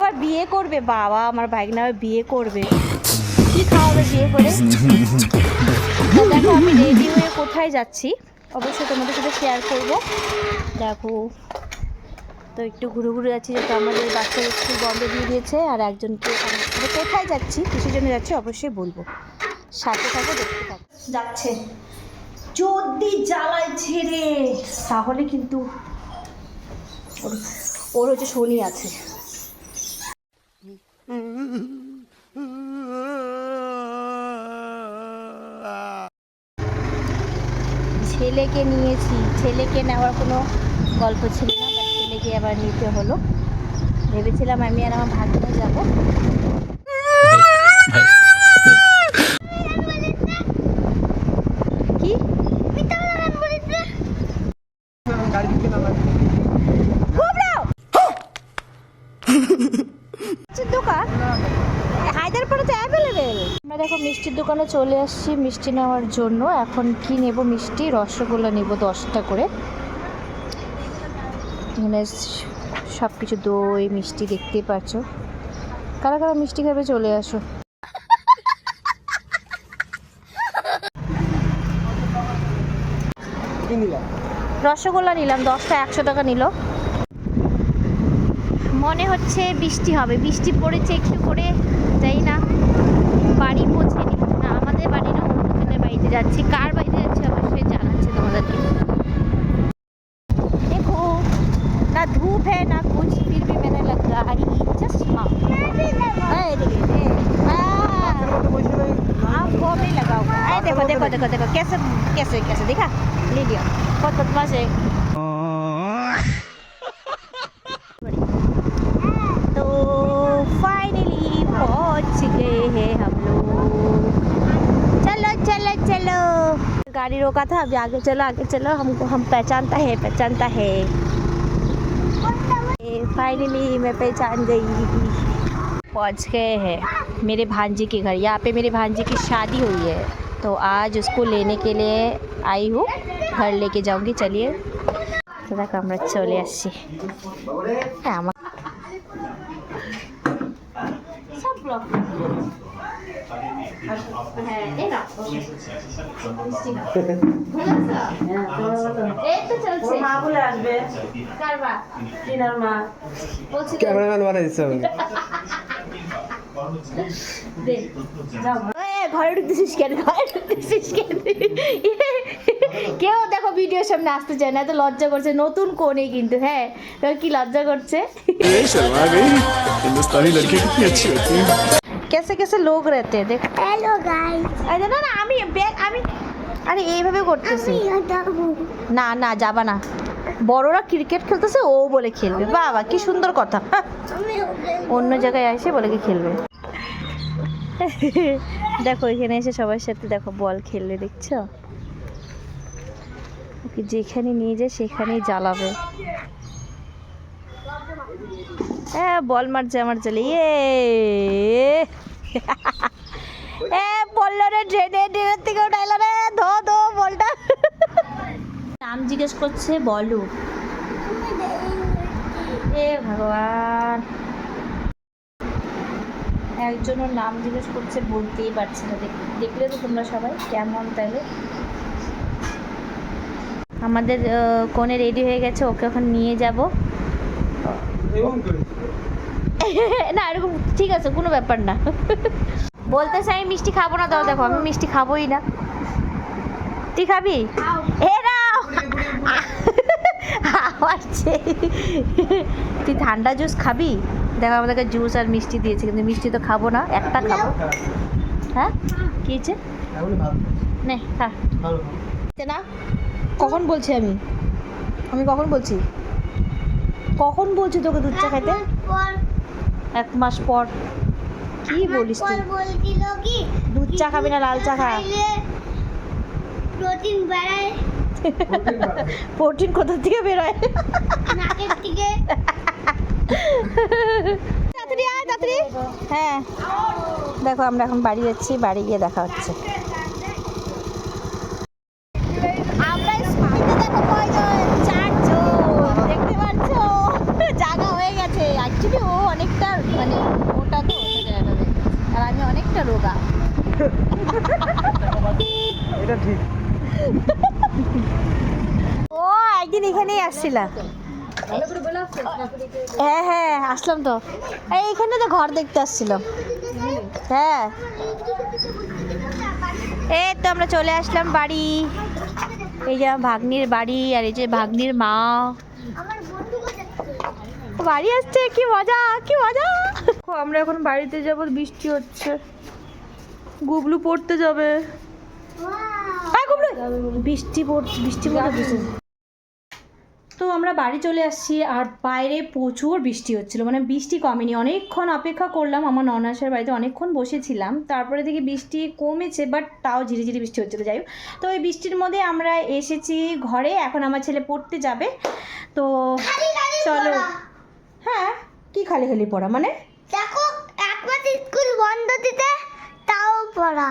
আবার বিয়ে করবে, বাবা আমার ভাগনা আবার বিয়ে করবে, কি খাওয়াবে বিয়ে করে। তো দেখো আমি রেডি হয়ে কোথায় যাচ্ছি অবশ্যই তোমাদের সাথে শেয়ার করব। দেখো তো একটু ঘুরে ঘুরে যাচ্ছি, যেহেতু আমাদের বাচ্চার স্কুল বন্ধ দিয়ে দিয়েছে, আর একজনকে কোথায় যাচ্ছি কিসের জন্য যাচ্ছি অবশ্যই বলবো, সাথে থাকো দেখতে থাকো। যাচ্ছে যদি জ্বালায় ছেড়ে তাহলে কিন্তু ওর হচ্ছে শনি আছে। ছেলেকে নিয়েছি, ছেলেকে নেওয়ার কোনো গল্প ছিল না, বাট ছেলেকে আবার নিতে হলো। ভেবেছিলাম আমি আর আমার ভাগ্নে যাবো। কি দোকান হায়দ্রাবাদে তো অ্যাভেলেবেল। আমরা দেখো মিষ্টির দোকানে চলে আসছি মিষ্টি নেওয়ার জন্য। এখন কি নেব, মিষ্টি রসগোল্লা নেব 10টা করে। এখানে সব কিছু দই মিষ্টি দেখতেই পাচ্ছ, কারা কারা মিষ্টি খাবে চলে আসো। রসগোল্লা নিলাম 10টা 100 টাকা নিল। মনে হচ্ছে বৃষ্টি হবে, বৃষ্টি পড়েছে একটু করে, যাই না বাড়ি পৌঁছেনি না, আমাদের বাড়ি না অন্যজনের বাড়িতে যাচ্ছি। কার বাড়িতে যাচ্ছি অবশ্যই জানাচ্ছি তোমাদেরকে। দেখো না ধূপ है ना कुछ, फिर भी मैंने लगाई चश्मा। आपको भी लगाऊंगा। देखो देखो देखो देखो कैसे कैसे कैसे दिखा, ले लिया, बहुत बदमाश है। तो फाइनली पहुंच गए हैं हम लोग। चलो चलो चलो, गाड़ी रोका था, अभी आगे चलो हमको, हम पहचानता है। फाइनली मैं पहचान गई। पहुंच गए हैं मेरे भांजी के घर। यहाँ पे मेरे भांजी की शादी हुई है, तो आज उसको लेने के लिए आई हूँ, घर लेके जाऊंगी। चलिए तो देखो আমরা চলে আসছি। হ্যাঁ আমার সব ব্লক হ্যাঁ এই রাখো মিষ্টি না এই তো চলছে। মা বলে আসবে কারবা দিনার মা বলছি ক্যামেরাম্যান বানাইছো দে যাও। ঘরে ঢুকতেছিস কেন, কেউ দেখো ভিডিওর সামনে আসতে চায় না, তো লজ্জা করছে। নতুন কোণে কিন্তু, হ্যাঁ কি লজ্জা করছে। कैसे कैसे लोग रहते हैं देख। हेलो गाइस, अरे ना ना আমি আরে এইভাবে করতেছি না না যাবা না, বড়রা ক্রিকেট খেলতেছে ও বলে খেলবে, বাবা কি সুন্দর কথা। অন্য জায়গায় এসে বলে কি খেলবে। দেখো এখানে এসে সবার সাথে দেখো বল খেললে, দেখছো ওকে যেখানে নিয়ে যায় সেখানেই জ্বালাবে। হ্যাঁ বল মারছে আমার ছেলে, বললো রে ড্রেনের থেকে উঠাইলো রে, ধো বলটা। নাম জিজ্ঞেস করছে বলো, এ ভগবান একজনের নাম জিজ্ঞেস করছে বলতেই পারছি না। দেখলে তো তোমরা সবাই কেমন। তাহলে আমাদের কোণে রেডি হয়ে গেছে, ওকে এখন নিয়ে যাব। না এরকম ঠিক আছে, কোনো ব্যাপার না। বলতেছে আমি মিষ্টি খাবো না, দাও দেখো আমি মিষ্টি খাবোই না। তুই খাবি? এ না তুই ঠান্ডা জুস খাবি? দেখো আমাদেরকে জুস আর মিষ্টি দিয়েছে, কিন্তু মিষ্টি তো খাবো না, একটা খাবো। হ্যাঁ কি হয়েছে নে খা না। কখন বলছি আমি কখন বলছি তোকে দুধ চা খাইতে? 1 মাস পর। কি বলিস তুই? দুধ চা খাবি না লাল চা খা। প্রোটিন কোথা থেকে বেরোয়? নাকের থেকে। তাড়াতাড়ি আয় তাড়াতাড়ি। হ্যাঁ দেখো আমরা এখন বাড়ি যাচ্ছি, বাড়ি গিয়ে দেখা হচ্ছে। আমরা স্কুলে দেখো কয়জন, 4 জন, দেখতে পাচ্ছ জায়গা হয়ে গেছে। অ্যাকচুয়ালি ও অনেকটা মানে একদিন এখানেই আসছিলাম। হ্যাঁ হ্যাঁ আসলাম তো, এইখানে তো ঘর দেখতে আসছিলাম। হ্যাঁ এই তো আমরা চলে আসলাম বাড়ি। এই যে ভাগ্নির বাড়ি, আর এই যে ভাগ্নির মা বাড়ি আসছে। কি মজা কি মজা। আমরা এখন বাড়িতে যাব, বৃষ্টি হচ্ছে, গুবলু পড়তে যাবে। বৃষ্টি বৃষ্টির মধ্যে বসে। তো আমরা বাড়ি চলে আসছি, আর বাইরে প্রচুর বৃষ্টি হচ্ছিল, মানে বৃষ্টি কমেনি। অনেকক্ষণ অপেক্ষা করলাম, আমার ননাসের বাড়িতে অনেকক্ষণ বসেছিলাম, তারপরে দেখি বৃষ্টি কমেছে, বাট তাও ঝিরিঝিরি বৃষ্টি হচ্ছিলো। যাই হোক, তো এই বৃষ্টির মধ্যে আমরা এসেছি ঘরে। এখন আমার ছেলে পড়তে যাবে, তো চলো। হ্যাঁ কি খালি খালি পড়া মানে? দেখো একবার স্কুল বন্ধ দিতে তাও পড়া।